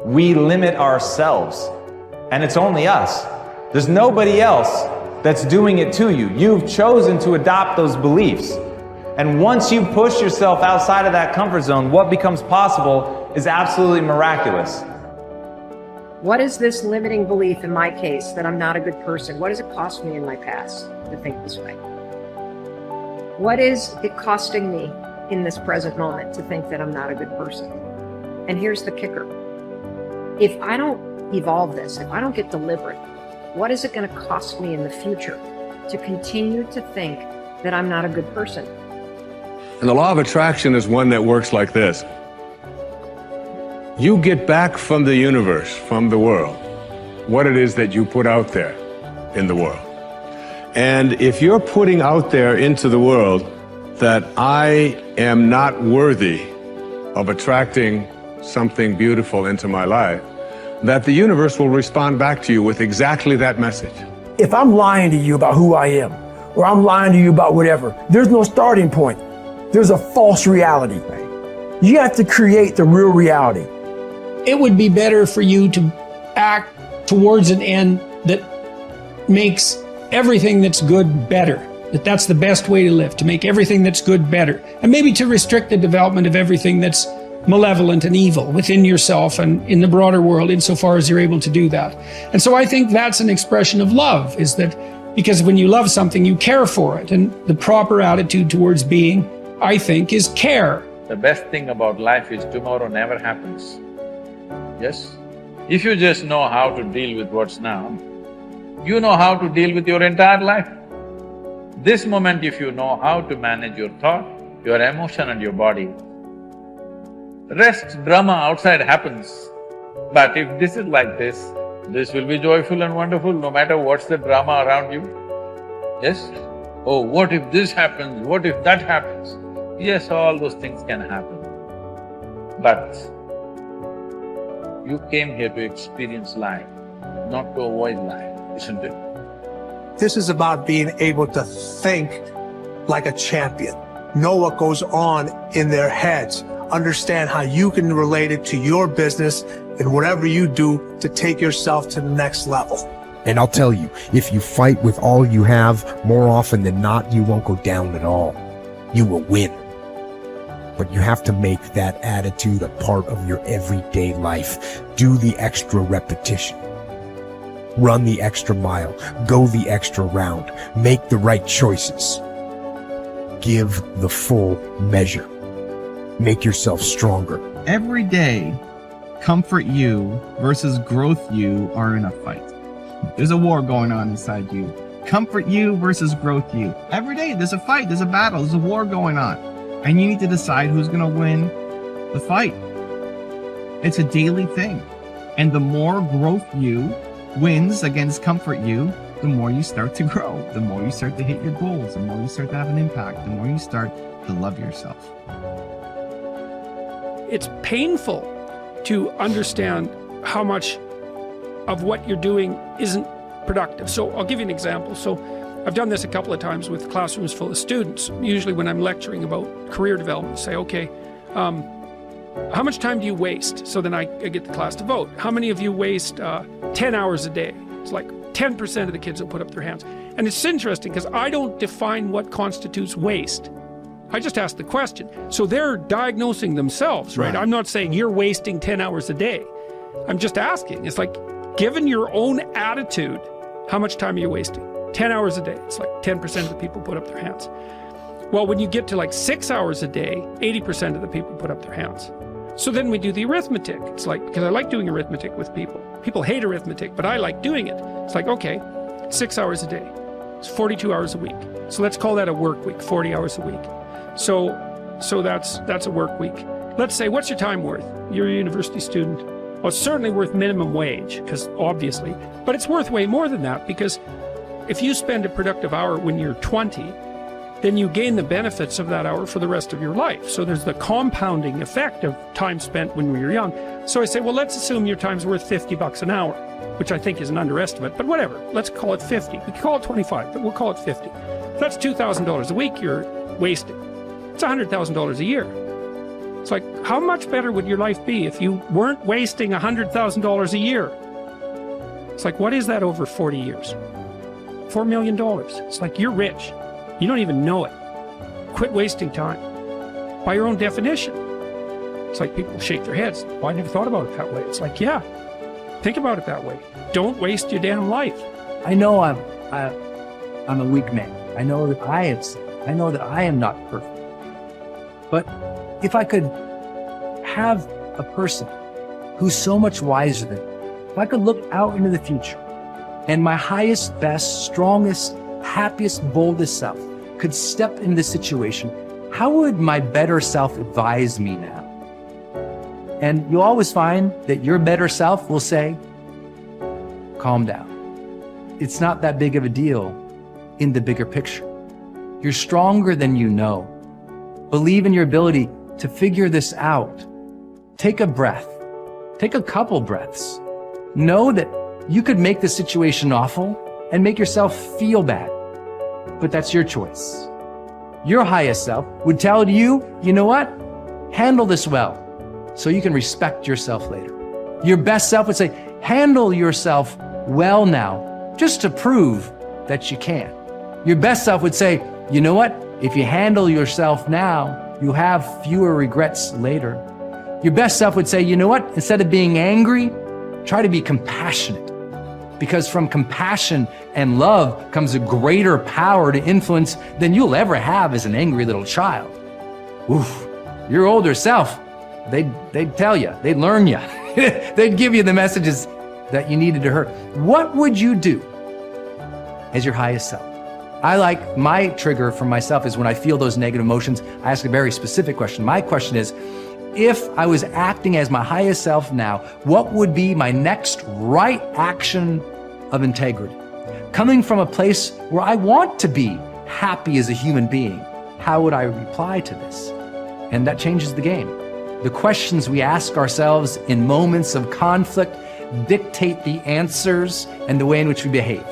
we limit ourselves. And it's only us. There's nobody else that's doing it to you. You've chosen to adopt those beliefs. And once you push yourself outside of that comfort zone, what becomes possible is absolutely miraculous. What is this limiting belief in my case that I'm not a good person? What does it cost me in my past to think this way? What is it costing me in this present moment to think that I'm not a good person? And here's the kicker. If I don't evolve this, if I don't get deliberate, what is it going to cost me in the future to continue to think that I'm not a good person? And the law of attraction is one that works like this. You get back from the universe, from the world, what it is that you put out there in the world. And if you're putting out there into the world that I am not worthy of attracting something beautiful into my life, that the universe will respond back to you with exactly that message. If I'm lying to you about who I am, or I'm lying to you about whatever, there's no starting point. There's a false reality. You have to create the real reality. It would be better for you to act towards an end that makes everything that's good better. That's the best way to live, to make everything that's good better. And maybe to restrict the development of everything that's malevolent and evil within yourself and in the broader world, insofar as you're able to do that. And so I think that's an expression of love, is that because when you love something, you care for it. And the proper attitude towards being, I think, is care. The best thing about life is tomorrow never happens. Yes? If you just know how to deal with what's now, you know how to deal with your entire life. This moment, if you know how to manage your thought, your emotion and your body, rest drama outside happens. But if this is like this will be joyful and wonderful no matter what's the drama around you. Yes? Oh, what if this happens, what if that happens? Yes, all those things can happen. But you came here to experience life, not to avoid life, isn't it? This is about being able to think like a champion, know what goes on in their heads, understand how you can relate it to your business and whatever you do to take yourself to the next level. And I'll tell you, if you fight with all you have, more often than not, you won't go down at all. You will win. But you have to make that attitude a part of your everyday life. Do the extra repetition. Run the extra mile. Go the extra round. Make the right choices. Give the full measure. Make yourself stronger. Every day, comfort you versus growth you are in a fight. There's a war going on inside you. Comfort you versus growth you. Every day there's a fight, there's a battle, there's a war going on. And you need to decide who's gonna win the fight. It's a daily thing. And the more growth you wins against comfort you, the more you start to grow, the more you start to hit your goals, the more you start to have an impact, the more you start to love yourself. It's painful to understand how much of what you're doing isn't productive. So I'll give you an example. So I've done this a couple of times with classrooms full of students. Usually when I'm lecturing about career development, say, okay, how much time do you waste? So then I get the class to vote. How many of you waste 10 hours a day? It's like 10% of the kids will put up their hands. And it's interesting because I don't define what constitutes waste. I just ask the question. So they're diagnosing themselves, right? I'm not saying you're wasting 10 hours a day. I'm just asking. It's like, given your own attitude, how much time are you wasting? 10 hours a day. It's like 10% of the people put up their hands. Well, when you get to like 6 hours a day, 80% of the people put up their hands. So then we do the arithmetic. It's like, because I like doing arithmetic with people. People hate arithmetic, but I like doing it. It's like, okay, 6 hours a day. It's 42 hours a week. So let's call that a work week, 40 hours a week. So that's a work week. Let's say, what's your time worth? You're a university student. Well, it's certainly worth minimum wage, because obviously, but it's worth way more than that, because if you spend a productive hour when you're 20, then you gain the benefits of that hour for the rest of your life. So there's the compounding effect of time spent when we were young. So I say, well, let's assume your time's worth $50 an hour, which I think is an underestimate, but whatever, let's call it 50. We can call it 25, but we'll call it 50. That's $2,000 a week you're wasting. It's $100,000 a year. It's like, how much better would your life be if you weren't wasting $100,000 a year? It's like, what is that over 40 years? $4 million. It's like, you're rich. You don't even know it. Quit wasting time. By your own definition. It's like people shake their heads. Well, I never thought about it that way. It's like, yeah, think about it that way. Don't waste your damn life. I know I'm a weak man. I know that I have sinned. I know that I am not perfect. But if I could have a person who's so much wiser than me, if I could look out into the future and my highest, best, strongest, happiest, boldest self could step into the situation, how would my better self advise me now? And you'll always find that your better self will say, calm down. It's not that big of a deal in the bigger picture. You're stronger than you know. Believe in your ability to figure this out. Take a breath. Take a couple breaths. Know that you could make the situation awful and make yourself feel bad, but that's your choice. Your highest self would tell you, you know what? Handle this well so you can respect yourself later. Your best self would say, handle yourself well now, just to prove that you can. Your best self would say, you know what? If you handle yourself now, you'll have fewer regrets later. Your best self would say, you know what? Instead of being angry, try to be compassionate. Because from compassion and love comes a greater power to influence than you'll ever have as an angry little child. Oof, your older self, they'd tell you, they'd learn you. They'd give you the messages that you needed to hear. What would you do as your highest self? I like my trigger for myself is when I feel those negative emotions, I ask a very specific question. My question is, if I was acting as my highest self now, what would be my next right action of integrity? Coming from a place where I want to be happy as a human being, how would I reply to this? And that changes the game. The questions we ask ourselves in moments of conflict dictate the answers and the way in which we behave.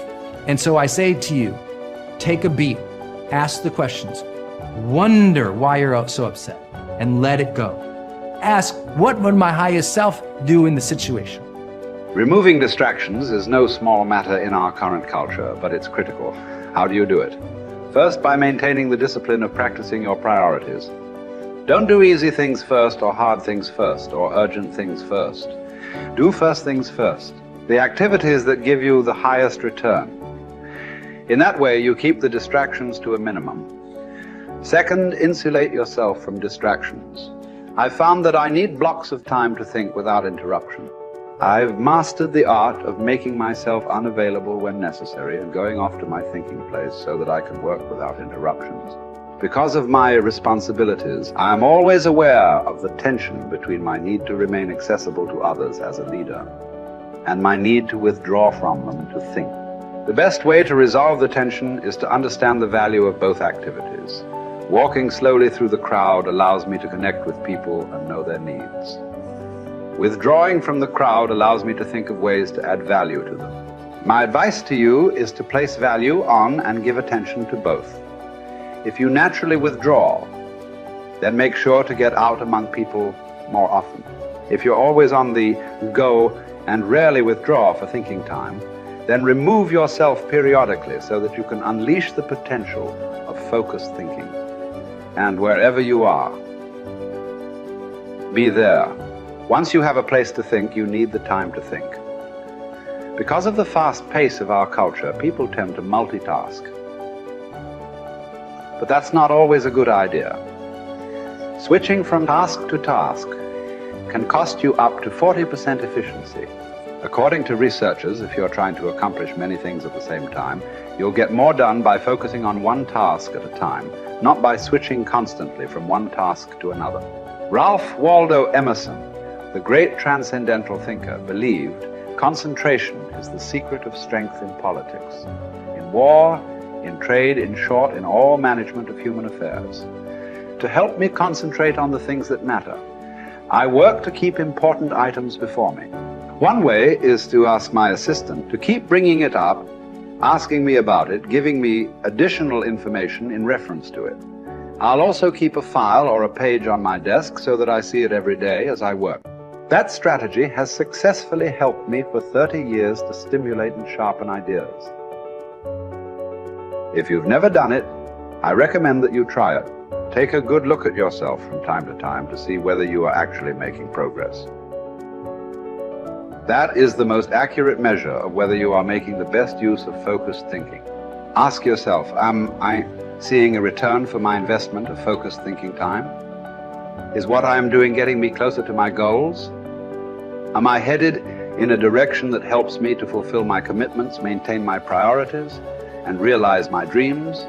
And so I say to you, take a beat, ask the questions, wonder why you're so upset, and let it go. Ask, what would my highest self do in the situation? Removing distractions is no small matter in our current culture, but it's critical. How do you do it? First, by maintaining the discipline of practicing your priorities. Don't do easy things first, or hard things first, or urgent things first. Do first things first, the activities that give you the highest return. In that way, you keep the distractions to a minimum. Second, insulate yourself from distractions. I've found that I need blocks of time to think without interruption. I've mastered the art of making myself unavailable when necessary and going off to my thinking place so that I can work without interruptions. Because of my responsibilities, I am always aware of the tension between my need to remain accessible to others as a leader and my need to withdraw from them to think. The best way to resolve the tension is to understand the value of both activities. Walking slowly through the crowd allows me to connect with people and know their needs. Withdrawing from the crowd allows me to think of ways to add value to them. My advice to you is to place value on and give attention to both. If you naturally withdraw, then make sure to get out among people more often. If you're always on the go and rarely withdraw for thinking time, then remove yourself periodically so that you can unleash the potential of focused thinking. And wherever you are, be there. Once you have a place to think, you need the time to think. Because of the fast pace of our culture, people tend to multitask. But that's not always a good idea. Switching from task to task can cost you up to 40% efficiency. According to researchers, if you're trying to accomplish many things at the same time, you'll get more done by focusing on one task at a time, not by switching constantly from one task to another. Ralph Waldo Emerson, the great transcendental thinker, believed concentration is the secret of strength in politics, in war, in trade, in short, in all management of human affairs. To help me concentrate on the things that matter, I work to keep important items before me. One way is to ask my assistant to keep bringing it up, asking me about it, giving me additional information in reference to it. I'll also keep a file or a page on my desk so that I see it every day as I work. That strategy has successfully helped me for 30 years to stimulate and sharpen ideas. If you've never done it, I recommend that you try it. Take a good look at yourself from time to time to see whether you are actually making progress. That is the most accurate measure of whether you are making the best use of focused thinking. Ask yourself, am I seeing a return for my investment of focused thinking time? Is what I am doing getting me closer to my goals? Am I headed in a direction that helps me to fulfill my commitments, maintain my priorities, and realize my dreams?